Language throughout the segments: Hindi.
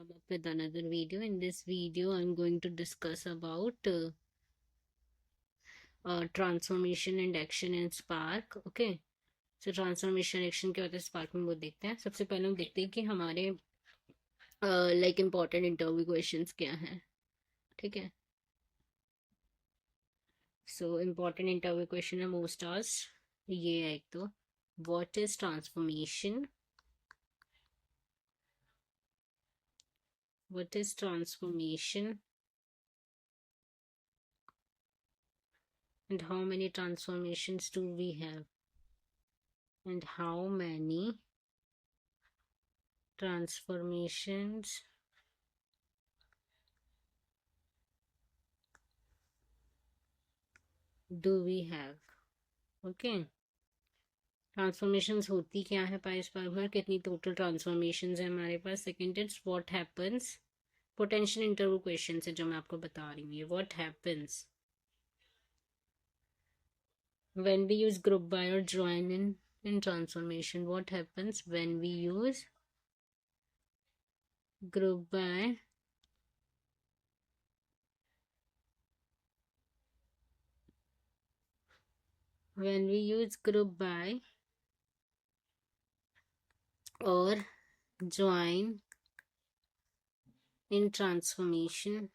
come up with another video. In this video I'm going to discuss about transformation and action in Spark. Okay, so transformation action क्या होता है Spark में, वो देखते हैं. सबसे पहले हम देखते हैं कि हमारे लाइक इम्पोर्टेंट इंटरव्यू क्वेश्चंस क्या हैं. ठीक है, सो इम्पोर्टेंट इंटरव्यू क्वेश्चन है मोस्ट आस्क्ड, ये है एक तो, what is transformation, what is transformation, and how many transformations do we have, and how many transformations do we have. Okay, transformations होती क्या है पाई स्पार्क में, कितनी टोटल ट्रांसफॉर्मेशंस है हमारे पास. Second it's what happens, potential interview question है जो मैं आपको बता रही हूँ. ये what happens when we use group by or join in transformation. What happens when we use group by or join in transformation.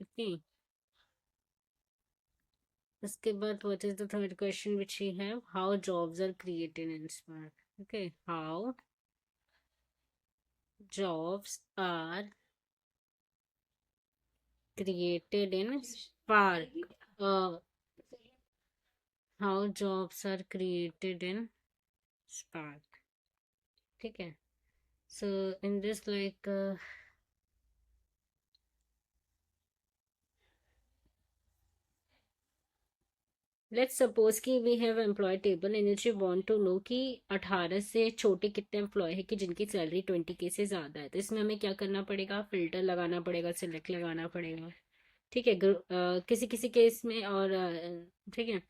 Okay, उसके बाद what is the third question which we have, how jobs are created in Spark. Okay, how jobs are created in Spark. How jobs are created in Spark. ठीक है, so in this like let's suppose कि we have employ table in which you want to know कि 18 से छोटे कितने एम्प्लॉय है कि जिनकी सैलरी 20K से ज़्यादा है. तो इसमें हमें क्या करना पड़ेगा, फिल्टर लगाना पड़ेगा, सिलेक्ट लगाना पड़ेगा. ठीक है, किसी किसी केस में और ठीक है,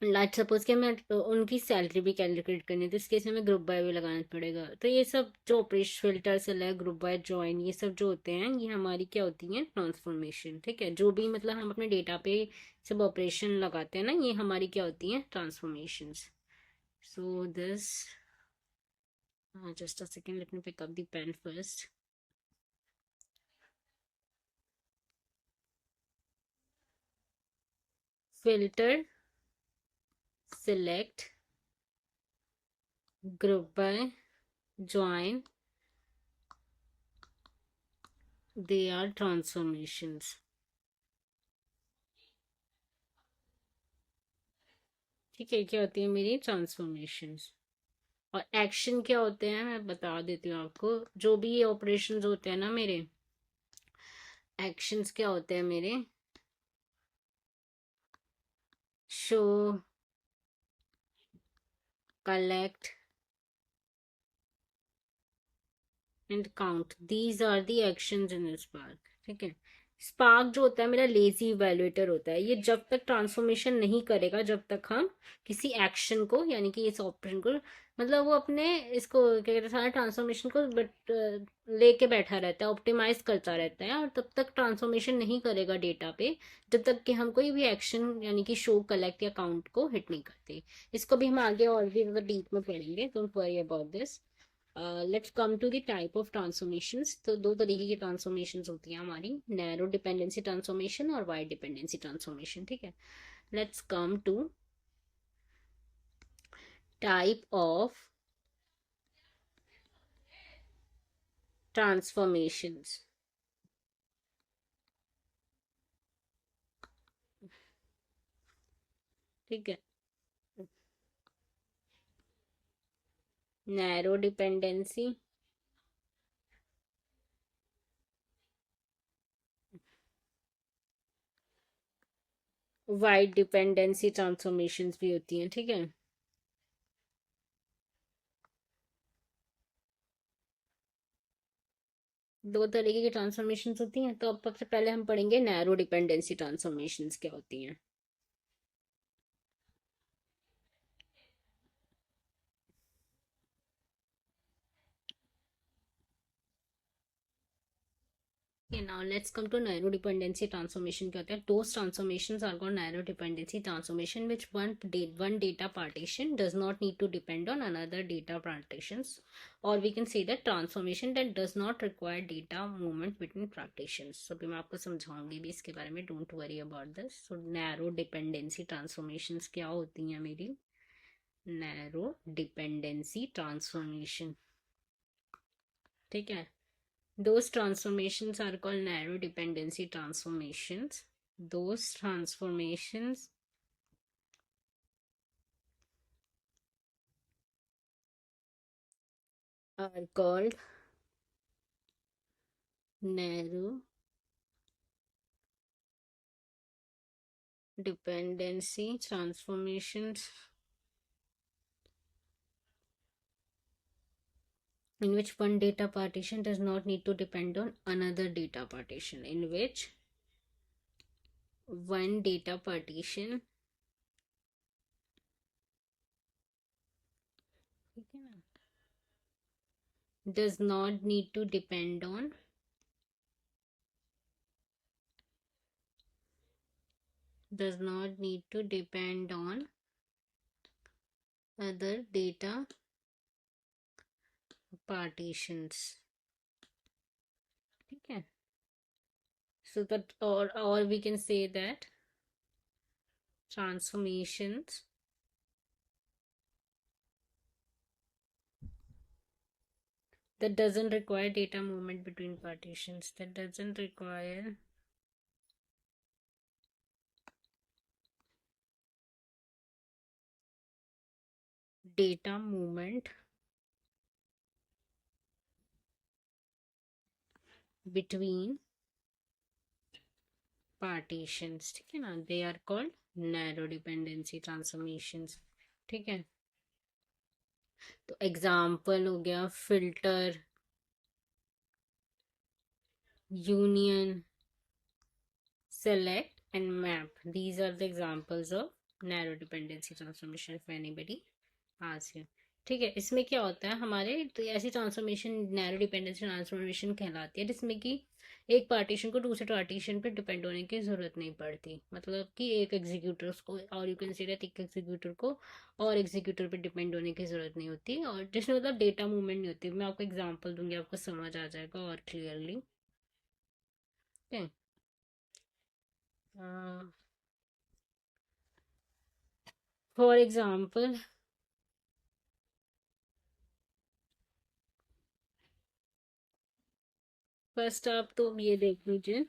लाइक सपोज कि हमें उनकी सैलरी भी कैलकुलेट करनी है तो इस केस में हमें ग्रुप बाय भी लगाना पड़ेगा. तो ये सब जो operation filter select group by join ये सब जो होते हैं ये हमारी क्या होती हैं, ट्रांसफॉर्मेशन. ठीक है, जो भी मतलब हम अपने डेटा पे सब ऑपरेशन लगाते हैं ना, ये हमारी क्या होती हैं, transformation. So this just a second, let me pick up the pen first. Filter select group by join, they are transformations. ठीक है, क्या होती है मेरी ट्रांसफॉर्मेशंस. और एक्शन क्या होते हैं मैं बता देती हूँ आपको. जो भी ये ऑपरेशंस होते हैं ना मेरे, एक्शंस क्या होते हैं मेरे, show, collect and count, these are the actions in spark. ठीक है, स्पार्क जो होता है मेरा लेजी इवेल्युएटर होता है. ये जब तक ट्रांसफॉर्मेशन नहीं करेगा जब तक हम किसी एक्शन को यानी कि इस ऑपरेशन को, मतलब वो अपने इसको क्या कहते हैं, सारे ट्रांसफॉर्मेशन को बट लेके बैठा रहता है, ऑप्टिमाइज करता रहता है, और तब तक ट्रांसफॉर्मेशन नहीं करेगा डेटा पे जब तक कि हम कोई भी एक्शन यानी कि शो, कलेक्ट या काउंट को हिट नहीं करते. इसको भी हम आगे और भी डीप में पढ़ेंगे, don't worry about this. Let's come to the type of transformations. तो दो तरीके की ट्रांसफॉर्मेशंस होती हैं हमारी, नैरो डिपेंडेंसी ट्रांसफॉर्मेशन और वाइड डिपेंडेंसी ट्रांसफॉर्मेशन. ठीक है, let's come to type of transformations. ठीक है, narrow dependency, wide dependency transformations भी होती हैं. ठीक है, दो तरीके की ट्रांसफॉर्मेशंस होती हैं. तो अब सबसे पहले हम पढ़ेंगे नैरो डिपेंडेंसी ट्रांसफॉर्मेशंस क्या होती हैं. है। Now let's come to narrow dependency transformation. क्या होता है? Those transformations are called narrow dependency transformation which one data partition does not need to depend on another data partitions, or we can say that transformation that does not require data movement between partitions. So अभी मैं आपको समझाऊंगी भी इसके बारे में, don't worry about this. So narrow dependency transformations क्या होती हैं मेरी? नैरो डिपेंडेंसी ट्रांसफॉर्मेशन, ठीक है। Those transformations are called narrow dependency transformations. Those transformations are called narrow dependency transformations in which one data partition does not need to depend on another data partition, in which one data partition, does not need to depend on other data partitions, ठीक है। So that, or we can say that transformations that doesn't require data movement between partitions, that doesn't require data movement between partitions, ठीक है ना, they are called narrow dependency transformations, ठीक है। तो एग्जाम्पल हो गया filter, union, select and map. These are the examples of narrow dependency transformation if anybody asks you, ठीक है। इसमें क्या होता है हमारे, तो ऐसी ट्रांसफॉर्मेशन नैरो डिपेंडेंसी ट्रांसफॉर्मेशन कहलाती है जिसमें कि एक पार्टीशन को दूसरे पार्टीशन पे डिपेंड होने की जरूरत नहीं पड़ती, मतलब कि एक एग्जीक्यूटर को, और यू कैन से दैट एक एग्जीक्यूटर को और एग्जीक्यूटर पे डिपेंड होने की जरूरत नहीं होती, और जिसमें मतलब डेटा मूवमेंट नहीं होती। मैं आपको एग्जाम्पल दूंगी, आपको समझ आ जाएगा और क्लियरली, ठीक है। फॉर एग्जाम्पल, फर्स्ट आप तो ये देख लीजिए,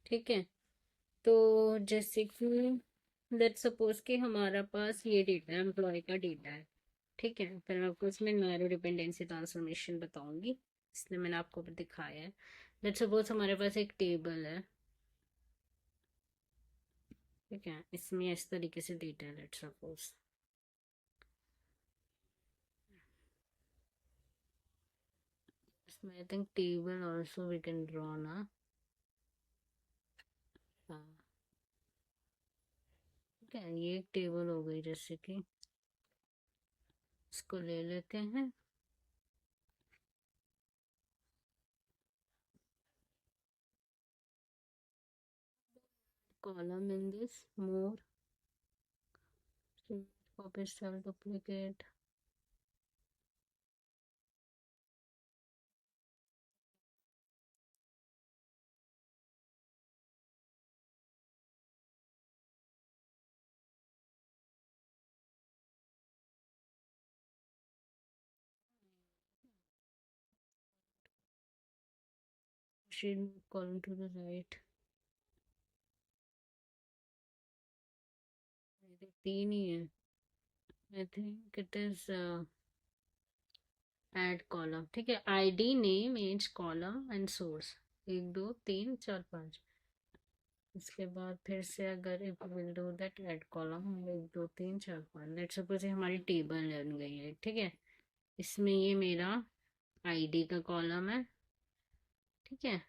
ठीक है। तो जैसे कि लेट सपोज कि हमारा पास ये डेटा है, एम्प्लॉय का डेटा है, ठीक है। फिर मैं आपको इसमें नैरो डिपेंडेंसी ट्रांसफॉर्मेशन बताऊंगी, इसलिए मैंने आपको दिखाया है। लेट सपोज हमारे पास एक टेबल है, ठीक है, इसमें इस तरीके से डेटा है। लेट सपोज इसमें I think table also we can draw ना, हाँ, ठीक है। ये एक टेबल हो गई, जैसे कि इसको ले लेते हैं, column in this more, copy cell duplicate, sheet column to the right, तीन ही है, I think it is add column, ठीक है। ID, name, age, column and source, एक दो तीन चार पाँच। इसके बाद फिर से अगर if will do that add column, एक दो तीन चार पाँच, लेट्स सपोज ये हमारी टेबल बन गई है, ठीक है। इसमें ये मेरा आईडी का कॉलम है, ठीक है।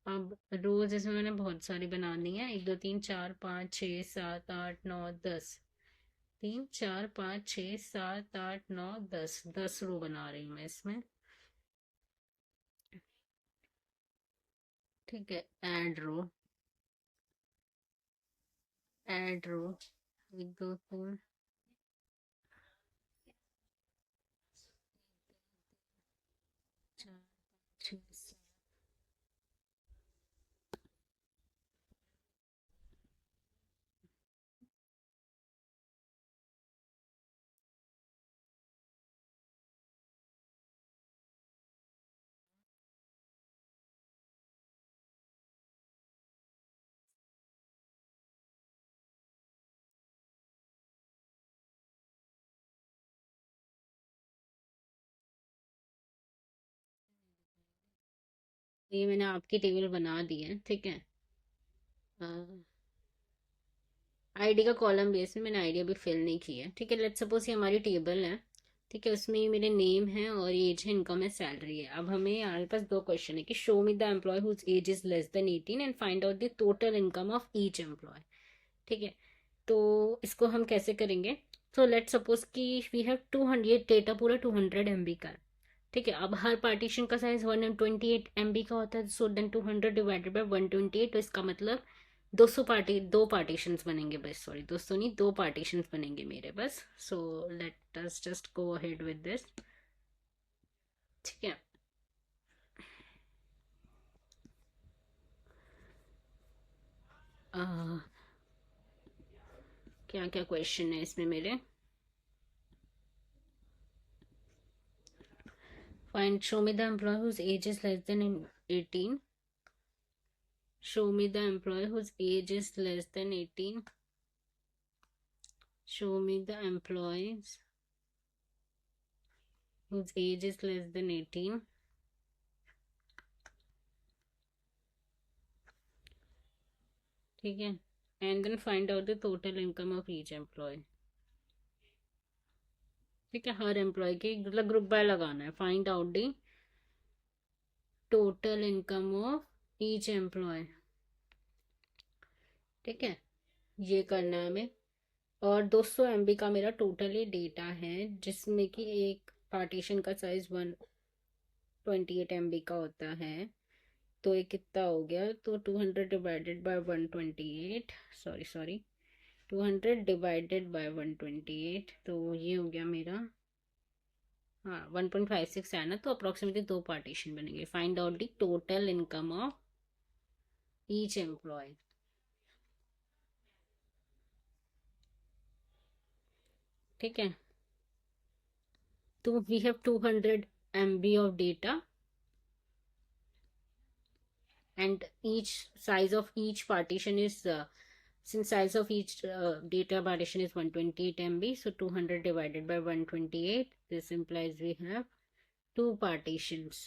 अब रोज इसमें मैंने बहुत सारी बना दी है, एक दो तीन चार पाँच छः सात आठ नौ दस, 3 4 5 6 7 8 9 10 10 रो बना रही हूँ मैं इसमें। ठीक है, ऐड रो 1 2 3 4 5 6 ये मैंने आपकी टेबल बना दी है। ठीक है, आईडी का कॉलम बेस में मैंने आईडी अभी फिल नहीं की है। ठीक है, लेट्स सपोज ये हमारी टेबल है। ठीक है, उसमें ये मेरे नेम है और एज है, इनकम है, सैलरी है। अब हमें हमारे पास दो क्वेश्चन है कि show me the employee whose age is less than 18 and find out the total income of each employee. ठीक है, तो इसको हम कैसे करेंगे? तो लेट्स सपोज कि वी हैव 200, ये डेटा पूरा 200 MB का है। ठीक है, अब हर पार्टीशन का साइज 128 MB का होता है, सो देन 200 डिवाइडेड बाई 128, तो इसका मतलब 200 पार्टीशंस बनेंगे बस, सॉरी 200 नहीं, दो पार्टीशंस बनेंगे मेरे बस। So let us just go ahead with this. ठीक है, क्या क्या क्वेश्चन है इसमें मेरे? Find, show me the employee whose age is less than 18। Show me the employee whose age is less than 18. Show me the employees whose age is less than 18. ठीक है, and then find out the total income of each employee. ठीक है, हर एम्प्लॉय की मतलब ग्रुप बाय लगाना है। Find out the total income of each employee. ठीक है, ये करना है हमें। और 200 MB का मेरा टोटली डेटा है, जिसमें कि एक पार्टीशन का साइज 128 MB का होता है। तो ये कितना हो गया? तो 200 divided by 128, sorry 200 divided by 128, तो ये हो गया मेरा, हाँ 1.56 है ना, तो अप्रोक्सीमेटली दो पार्टीशन बनेंगे। Find out the total income of each employee. ठीक है, तो we have 200 MB of data and each size of each partition is since size of each data partition is 128 MB, so 200 divided by 128, this implies we have two partitions।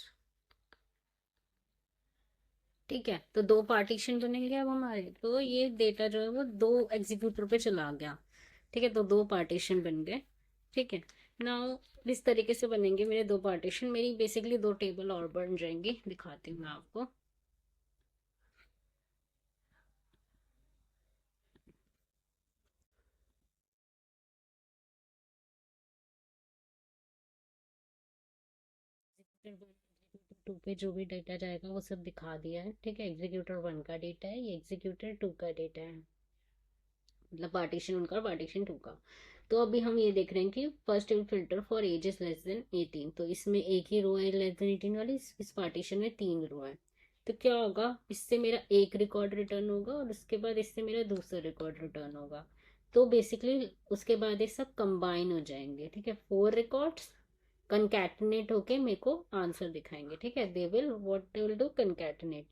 ठीक है, तो दो पार्टीशन बनेंगे अब हमारे, तो ये डेटा जो है वो दो एग्जीक्यूटर पे चला गया। ठीक है, तो दो पार्टीशन बन गए। ठीक है, नाउ इस तरीके से बनेंगे मेरे दो पार्टीशन। मेरी बेसिकली दो टेबल और बन जाएंगी, दिखाती हूँ मैं आपको। टू पे जो भी डेटा जाएगा वो सब दिखा दिया है। ठीक है, एग्जीक्यूटर 1 का डेटा है, ये एग्जीक्यूटर 2 का डेटा है, मतलब पार्टीशन उनका और पार्टीशन 2 का। तो अभी हम ये देख रहे हैं कि first will filter for ages less than 18, तो इसमें एक ही रो है लेस देन 18 वाली, इस पार्टीशन में 3 रो है। तो क्या होगा, इससे मेरा एक रिकॉर्ड रिटर्न होगा और उसके बाद इससे मेरा दूसरा रिकॉर्ड रिटर्न होगा। तो बेसिकली उसके बाद ये सब कंबाइन हो जाएंगे। ठीक है, 4 रिकॉर्ड्स कंकैटिनेट होके मेरे को आंसर दिखाएंगे। ठीक है, they will what they will do, concatenate.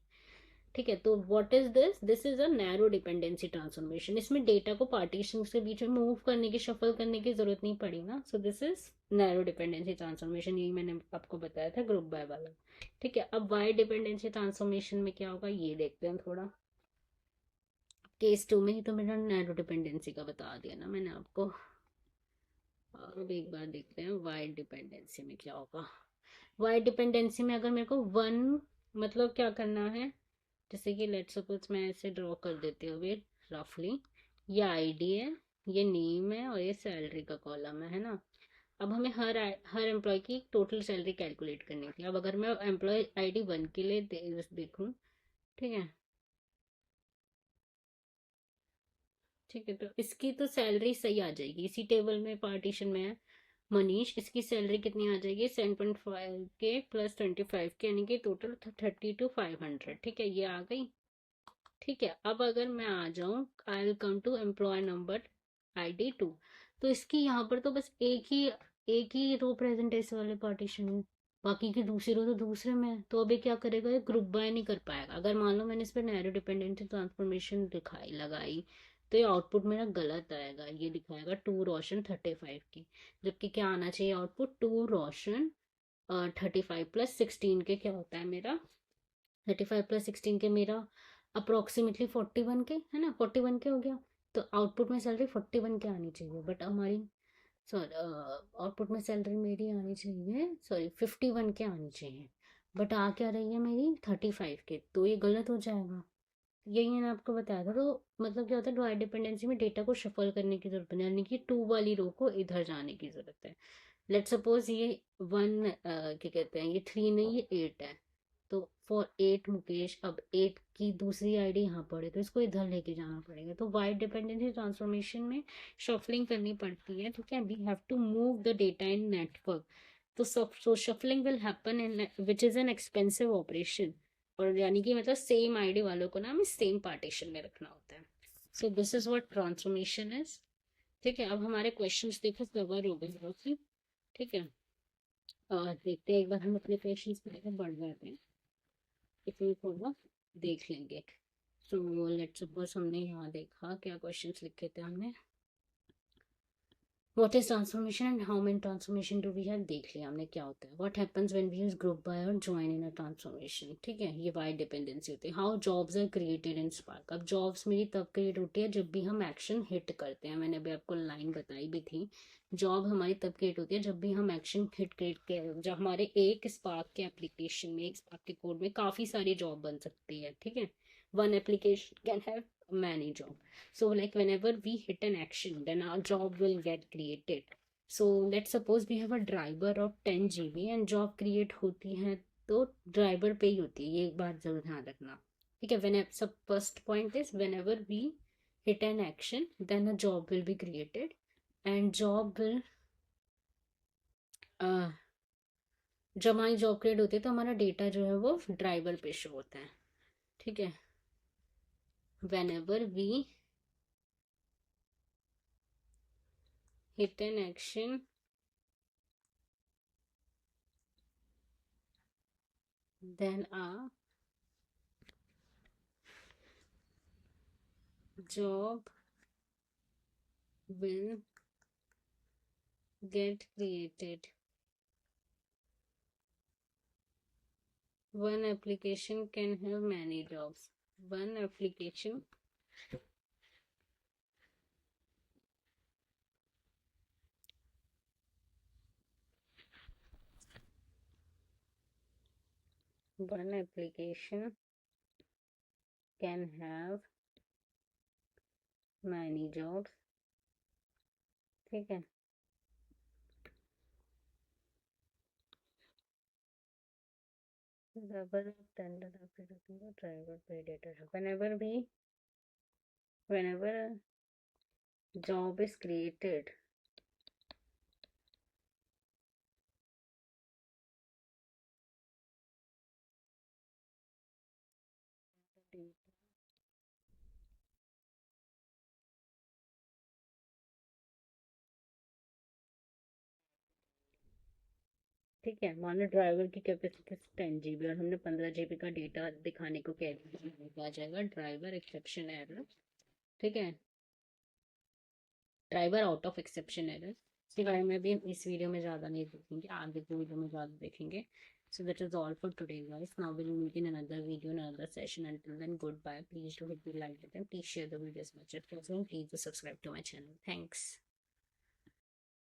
ठीक है, तो what is this? This is a narrow dependency transformation. इसमें डेटा को पार्टीशन के बीच में मूव करने की, शफल करने की जरूरत नहीं पड़ी ना। So this is narrow dependency transformation, यही मैंने आपको बताया था ग्रुप बाय वाला। ठीक है, अब वाई डिपेंडेंसी ट्रांसफॉर्मेशन में क्या होगा ये देखते हैं थोड़ा। केस 2 में ही तो मेरा नैरो डिपेंडेंसी का बता दिया ना मैंने आपको। अब एक बार देखते हैं वाई डिपेंडेंसी में क्या होगा। वाई डिपेंडेंसी में अगर मेरे को वन, मतलब क्या करना है, जैसे कि लेट्स सपोज मैं ऐसे ड्रॉ कर देती हूँ अभी रफली। ये आईडी है, ये नेम है और ये सैलरी का कॉलम है ना। अब हमें हर एम्प्लॉय की टोटल सैलरी कैलकुलेट करनी थी। अब अगर मैं एम्प्लॉय ID 1 के लिए देखूं, ठीक है, ठीक है, तो इसकी तो सैलरी सही आ जाएगी, इसी टेबल में पार्टीशन में है। मनीष, इसकी सैलरी कितनी आ जाएगी, 7.5 के प्लस 25 के, यानी कि टोटल 32,500। ठीक है, ये आ गई। ठीक है, अब अगर मैं आ जाऊं, I will come to employee number ID 2। तो इसकी यहाँ पर तो बस एक ही रो प्रेजेंट है इस वाले पार्टीशन में, बाकी की दूसरी रो तो दूसरे में है। तो अभी क्या करेगा, ये ग्रुप बाय नहीं कर पाएगा। अगर मान लो मैंने इस पर नैरो डिपेंडेंसी ट्रांसफॉर्मेशन दिखाई लगाई, तो ये आउटपुट मेरा गलत आएगा, ये दिखाएगा 2 रोशन 35 की। जबकि क्या आना चाहिए आउटपुट, 2 रोशन 35 + 16 के क्या होता है मेरा, 35 + 16 के मेरा अप्रोक्सीमेटली 41 के, है ना, 41 के हो गया। तो आउटपुट में सैलरी 41 के आनी चाहिए, बट हमारी, सॉरी, आउटपुट में सैलरी मेरी आनी चाहिए, सॉरी, 51 के आनी चाहिए, बट आ क्या रही है मेरी 35 के, तो ये गलत हो जाएगा। यही मैंने आपको बताया था। तो मतलब क्या होता है, ड्राई डिपेंडेंसी में डेटा को शफल करने की जरूरत है, यानी कि 2 वाली रो को इधर जाने की जरूरत है। लेट सपोज ये 1, क्या कहते हैं, ये 3 नहीं, ये 8 है। तो फॉर 8 मुकेश, अब 8 की दूसरी ID यहाँ पर है, तो इसको इधर लेके जाना पड़ेगा। तो वाइड डिपेंडेंसी ट्रांसफॉर्मेशन में शफलिंग करनी पड़ती है, ठीक है, we have to move the data in network. तो shuffling will happen in, which is an expensive operation. और यानी कि मतलब सेम ID वालों को ना हमें सेम पार्टीशन में रखना होता है। So this is what transformation is. ठीक है, अब हमारे क्वेश्चंस देखो कवर हो गए। ठीक है, और देखते हैं, एक बार हम अपने क्वेश्चंस की तरफ बढ़ जाते हैं, इसमें थोड़ा देख लेंगे। सो लेट्स सपोज हमने यहाँ देखा क्या क्वेश्चंस लिखे थे हमने, what is transformation and how many transformation do we have, देख लिया हमने क्या होता है। What happens when we use group by और ज्वाइन इन अ ट्रांसफॉर्मेशन, ठीक है, ये वाइड डिपेंडेंसी होती है। How jobs are created in spark, अब जॉब्स मेरी तब क्रिएट होती है जब भी हम एक्शन हिट करते हैं। मैंने अभी आपको लाइन बताई भी थी, जॉब हमारी तब क्रिएट होती है जब भी हम एक्शन हिट क्रिएट कर, जब हमारे एक स्पार्क के एप्लीकेशन में, एक स्पार्क के कोड में काफी सारी जॉब बन सकती है। ठीक है, one application can have many job. So like whenever we hit an action, then our job will get created. So let's suppose we have a driver of 10 GB and job create होती है तो ड्राइवर पे ही होती है, ये एक बात जरूर ध्यान रखना। ठीक है, whenever, सब first point is whenever we hit an action then a job will be created and job will, जब हमारी जॉब क्रिएट होती है तो हमारा डेटा जो है वो ड्राइवर पे शो होता है। ठीक है, whenever we hit an action then a job will get created. One application can have many jobs. One application one application can have many jobs. ठीक है, rubber tender driver predator. Whenever a job is created, ठीक है, मान लो ड्राइवर की कैपेसिटी 10 GB और हमने 15 GB का डेटा दिखाने को कह दिया, आ जाएगा ड्राइवर एक्सेप्शन एरर। ठीक है, driver out of exception error. इसके बारे में भी हम इस वीडियो में ज़्यादा नहीं देखेंगे, आगे के वीडियो में ज़्यादा देखेंगे। So that is all for today, guys. Now we'll meet in another video, in another session. Until then, goodbye. Please do hit the like button. Please share the video as much as possible. Please do subscribe to my channel. Thanks.